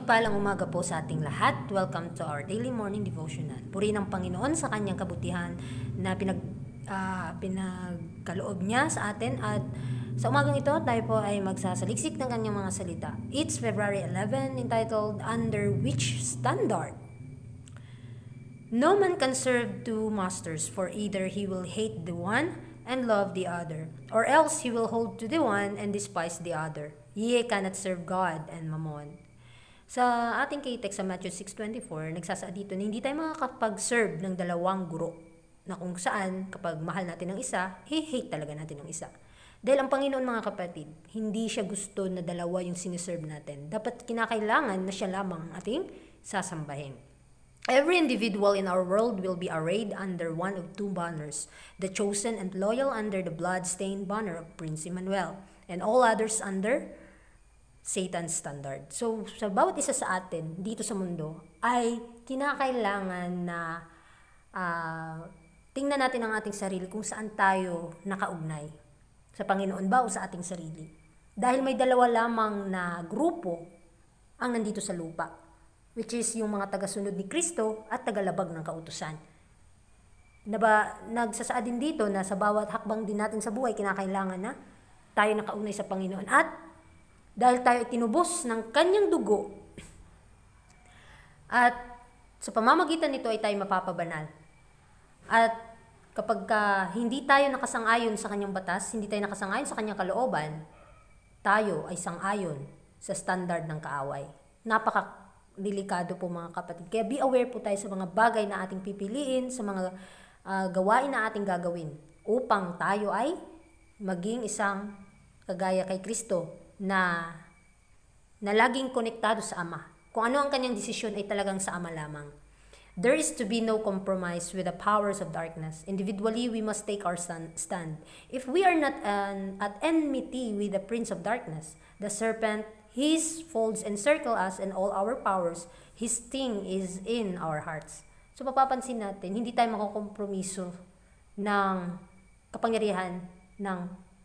Mapagpalang umaga po sa ating lahat. Welcome to our daily morning devotional. Purihin ang Panginoon sa kanyang kabutihan na pinagkaloob niya sa atin, at sa umagang ito tayo po ay magsasaliksik ng kanyang mga salita. It's February 11, entitled Under Which Standard? No man can serve two masters, for either he will hate the one and love the other, or else he will hold to the one and despise the other. Ye cannot serve God and Mammon. Sa ating key-text sa Matthew 6:24, nagsasaad dito na hindi tayo makakapag-serve ng dalawang guro, na kung saan kapag mahal natin ang isa, hate talaga natin ang isa. Dahil ang Panginoon, mga kapatid, hindi siya gusto na dalawa yung siniserve natin. Dapat kinakailangan na siya lamang ang ating sasambahin. Every individual in our world will be arrayed under one of two banners, the chosen and loyal under the blood-stained banner of Prince Emmanuel, and all others under Satan's standard. So, sa bawat isa sa atin dito sa mundo ay kinakailangan na tingnan natin ang ating sarili kung saan tayo nakaugnay. Sa Panginoon ba o sa ating sarili? Dahil may dalawa lamang na grupo ang nandito sa lupa, which is yung mga tagasunod ni Kristo at tagalabag ng kautusan. Nagsasaad din dito na sa bawat hakbang din natin sa buhay, kinakailangan na tayo nakaugnay sa Panginoon. At dahil tayo tinubos ng kanyang dugo, at sa pamamagitan nito ay tayo mapapabanal. At kapag hindi tayo nakasang-ayon sa kanyang batas, hindi tayo nakasang-ayon sa kanyang kalooban, tayo ay sang-ayon sa standard ng kaaway. Napaka-delikado po, mga kapatid. Kaya be aware po tayo sa mga bagay na ating pipiliin, sa mga gawain na ating gagawin, upang tayo ay maging isang kagaya kay Kristo, na laging konektado sa Ama. Kung ano ang kanyang desisyon ay talagang sa Ama lamang. There is to be no compromise with the powers of darkness. Individually, we must take our stand. If we are not at enmity with the prince of darkness, the serpent, his folds encircle us, and all our powers, his sting is in our hearts. So mapapansin natin, hindi tayo makukompromiso ng kapangyarihan ng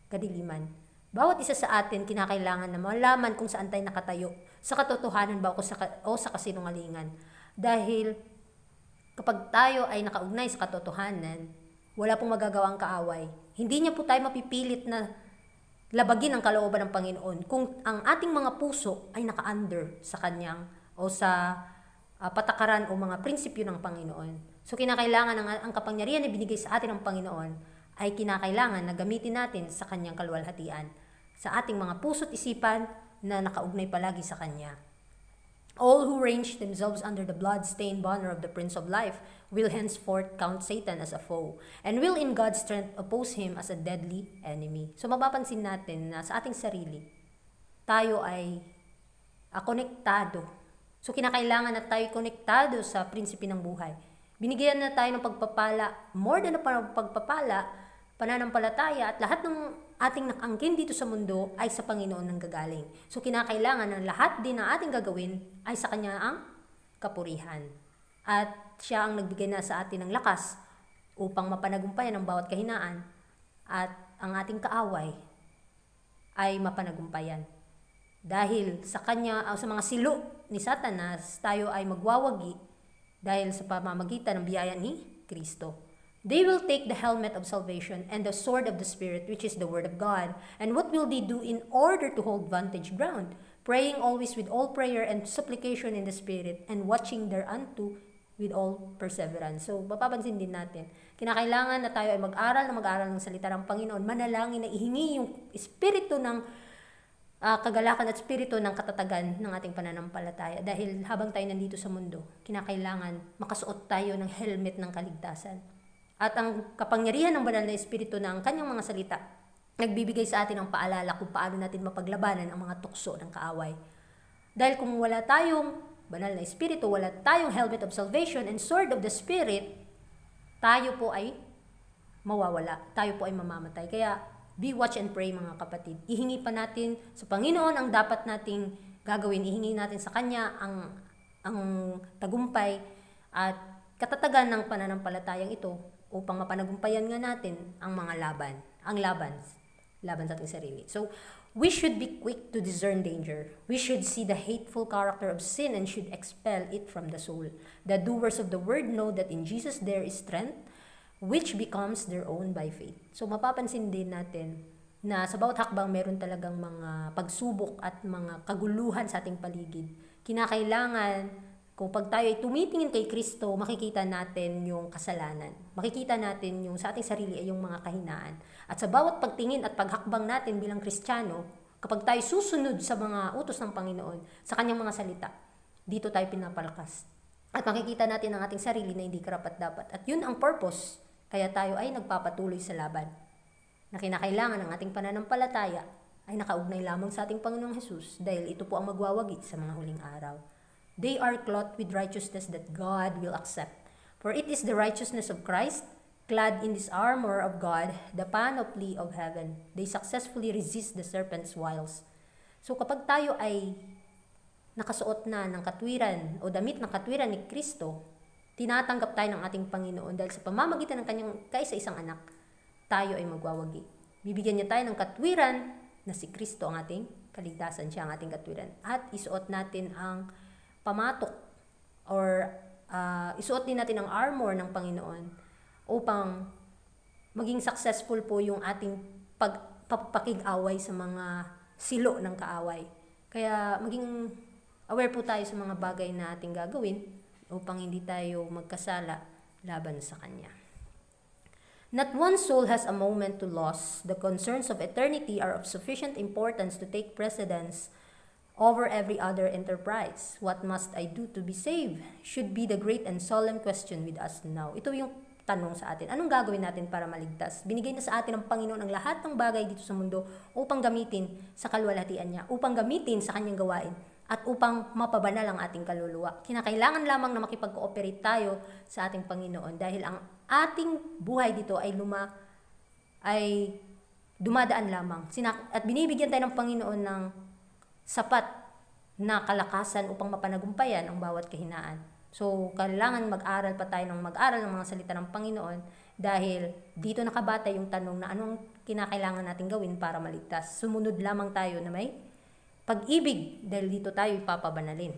kadiliman. Bawat isa sa atin, kinakailangan na malaman kung saan tayo nakatayo, sa katotohanan ba o sa kasinungalingan. Dahil kapag tayo ay nakaugnay sa katotohanan, wala pong magagawa ang kaaway. Hindi niya po tayo mapipilit na labagin ang kalooban ng Panginoon kung ang ating mga puso ay naka-under sa kanyang o sa patakaran o mga prinsipyo ng Panginoon. So kinakailangan ang kapangyarihan na binigay sa atin ng Panginoon ay kinakailangan na gamitin natin sa kanyang kaluwalhatian, sa ating mga puso't isipan na nakaugnay palagi sa Kanya. All who range themselves under the blood-stained banner of the Prince of Life will henceforth count Satan as a foe, and will in God's strength oppose him as a deadly enemy. So mapapansin natin na sa ating sarili, tayo ay konektado. So kinakailangan na tayo konektado sa prinsipi ng buhay. Binigyan na tayo ng pagpapala, more than na pagpapala, pananampalataya, at lahat ng ating nakangkin dito sa mundo ay sa Panginoon nang gagaling. So kinakailangan na lahat din na ating gagawin ay sa Kanya ang kapurihan. At Siya ang nagbigay na sa atin ng lakas upang mapanagumpayan ang bawat kahinaan, at ang ating kaaway ay mapanagumpayan. Dahil sa Kanya, o sa mga silo ni Satanas, tayo ay magwawagi dahil sa pamamagitan ng biyaya ni Kristo. They will take the helmet of salvation and the sword of the Spirit, which is the Word of God. And what will they do in order to hold vantage ground? Praying always with all prayer and supplication in the Spirit, and watching thereunto with all perseverance. So, mapapansin din natin, kinakailangan na tayo ay mag-aral ng salita ng Panginoon, manalangin na ihingi yung espiritu ng kagalakan at espiritu ng katatagan ng ating pananampalataya. Dahil habang tayo nandito sa mundo, kinakailangan makasuot tayo ng helmet ng kaligtasan. At ang kapangyarihan ng banal na espiritu na ang kanyang mga salita, nagbibigay sa atin ng paalala kung paano natin mapaglabanan ang mga tukso ng kaaway. Dahil kung wala tayong banal na espiritu, wala tayong helmet of salvation and sword of the Spirit, tayo po ay mawawala. Tayo po ay mamamatay. Kaya be watch and pray, mga kapatid. Ihingi pa natin sa Panginoon ang dapat nating gagawin. Ihingi natin sa Kanya ang tagumpay at katatagan ng pananampalatayang ito upang mapanagumpayan nga natin ang mga laban sa ating sarili. So, We should be quick to discern danger. We should see the hateful character of sin and should expel it from the soul. The doers of the word know that in Jesus there is strength, which becomes their own by faith. So mapapansin din natin na sa bawat hakbang meron talagang mga pagsubok at mga kaguluhan sa ating paligid. Kinakailangan, kung pag tayo ay tumitingin kay Kristo, makikita natin yung kasalanan. Makikita natin yung sa ating sarili ay yung mga kahinaan. At sa bawat pagtingin at paghakbang natin bilang Kristiyano, kapag tayo susunod sa mga utos ng Panginoon, sa kanyang mga salita, dito tayo pinapalakas. At makikita natin ang ating sarili na hindi karapat-dapat. At yun ang purpose, kaya tayo ay nagpapatuloy sa laban. Na kinakailangan ng ating pananampalataya ay nakaugnay lamang sa ating Panginoong Hesus dahil ito po ang magwawagi sa mga huling araw. They are clothed with righteousness that God will accept. For it is the righteousness of Christ, clad in this armor of God, the panoply of heaven. They successfully resist the serpent's wiles. So kapag tayo ay nakasuot na ng katwiran o damit ng katwiran ni Kristo, tinatanggap tayo ng ating Panginoon dahil sa pamamagitan ng kanyang kaisa-isang anak, tayo ay magwawagi. Bibigyan niya tayo ng katwiran na si Kristo ang ating kaligtasan, siya ang ating katwiran. At isuot natin ang pamatok or isuot din natin ang armor ng Panginoon upang maging successful po yung ating pagpapakig-away sa mga silo ng kaaway. Kaya maging aware po tayo sa mga bagay na ating gagawin upang hindi tayo magkasala laban sa Kanya. Not one soul has a moment to lose. The concerns of eternity are of sufficient importance to take precedence over every other enterprise. What must I do to be saved? Should be the great and solemn question with us now. Ito yung tanong sa atin. Anong gagawin natin para maligtas? Binigay na sa atin ng Panginoon ang lahat ng bagay dito sa mundo upang gamitin sa kaluwalhatian niya, upang gamitin sa kanyang gawain, at upang mapabanal ang ating kaluluwa. Kinakailangan lamang na makipag-cooperate tayo sa ating Panginoon dahil ang ating buhay dito ay dumadaan lamang. At binibigyan tayo ng Panginoon ng sapat na kalakasan upang mapanagumpayan ang bawat kahinaan. So, kailangan mag-aral pa tayo ng mag-aral ng mga salita ng Panginoon dahil dito nakabata yung tanong na anong kinakailangan natin gawin para maligtas. Sumunod lamang tayo na may pag-ibig dahil dito tayo ipapabanalin.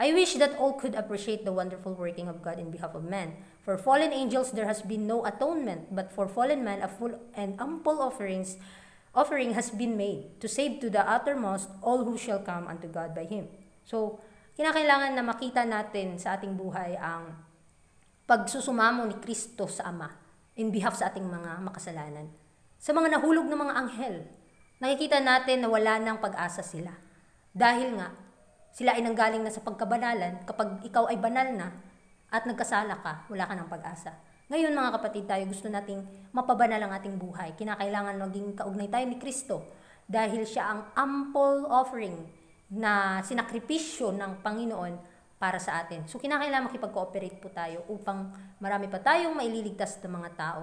I wish that all could appreciate the wonderful working of God in behalf of man. For fallen angels there has been no atonement, but for fallen man a full and ample offering has been made to save to the uttermost all who shall come unto God by Him. So, kinakailangan na makita natin sa ating buhay ang pagsusumamo ni Kristo sa Ama in behalf sa ating mga makasalanan. Sa mga nahulog na mga anghel, nakikita natin na wala nang pag-asa sila. Dahil nga, sila ay nanggaling na sa pagkabanalan. Kapag ikaw ay banal na at nagkasala ka, wala ka ng pag-asa. Ngayon mga kapatid, tayo gusto nating mapabanal ang ating buhay. Kinakailangan maging kaugnay tayo ni Kristo dahil siya ang ample offering na sinakripisyo ng Panginoon para sa atin. So kinakailangan makipag-cooperate po tayo upang marami pa tayong maililigtas ng mga tao.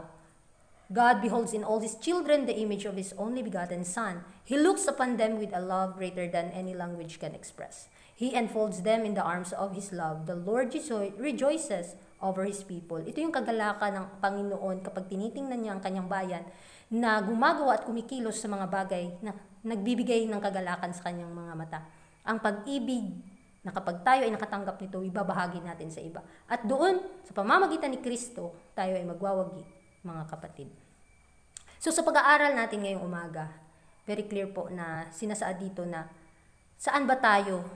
God beholds in all His children the image of His only begotten Son. He looks upon them with a love greater than any language can express. He enfolds them in the arms of His love. The Lord rejoices over His people. Ito yung kagalakan ng Panginoon kapag tinitingnan niya ang kanyang bayan na gumagawa at kumikilos sa mga bagay na nagbibigay ng kagalakan sa kanyang mga mata. Ang pag-ibig na kapag tayo ay nakatanggap nito, ibabahagi natin sa iba. At doon, sa pamamagitan ni Kristo, tayo ay magwawagi, mga kapatid. So sa pag-aaral natin ngayong umaga, very clear po na sinasaad dito na saan ba tayo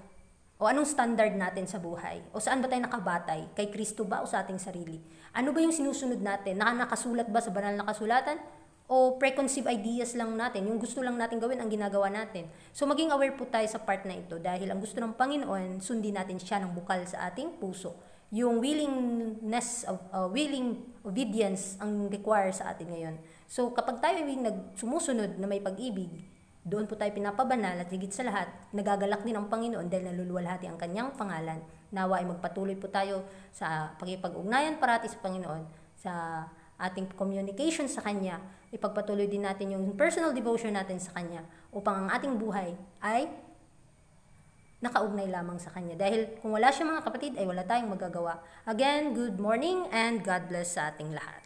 o anong standard natin sa buhay o saan ba tayo nakabatay, kay Kristo ba o sa ating sarili? Ano ba yung sinusunod natin? Nakasulat ba sa banal na kasulatan? O preconceived ideas lang natin, yung gusto lang natin gawin ang ginagawa natin. So maging aware po tayo sa part na ito dahil ang gusto ng Panginoon, sundin natin siya ng bukal sa ating puso. Yung willing obedience ang require sa atin ngayon. So kapag tayo ay sumusunod na may pag-ibig, doon po tayo pinapabanal at higit sa lahat, nagagalak din ang Panginoon dahil naluluwalhati ang kanyang pangalan. Nawa ay magpatuloy po tayo sa pagkipag-ugnayan parati sa Panginoon, sa ating communication sa Kanya, ipagpatuloy din natin yung personal devotion natin sa Kanya upang ang ating buhay ay nakaugnay lamang sa Kanya. Dahil kung wala siya mga kapatid, ay wala tayong magagawa. Again, good morning and God bless sa ating lahat.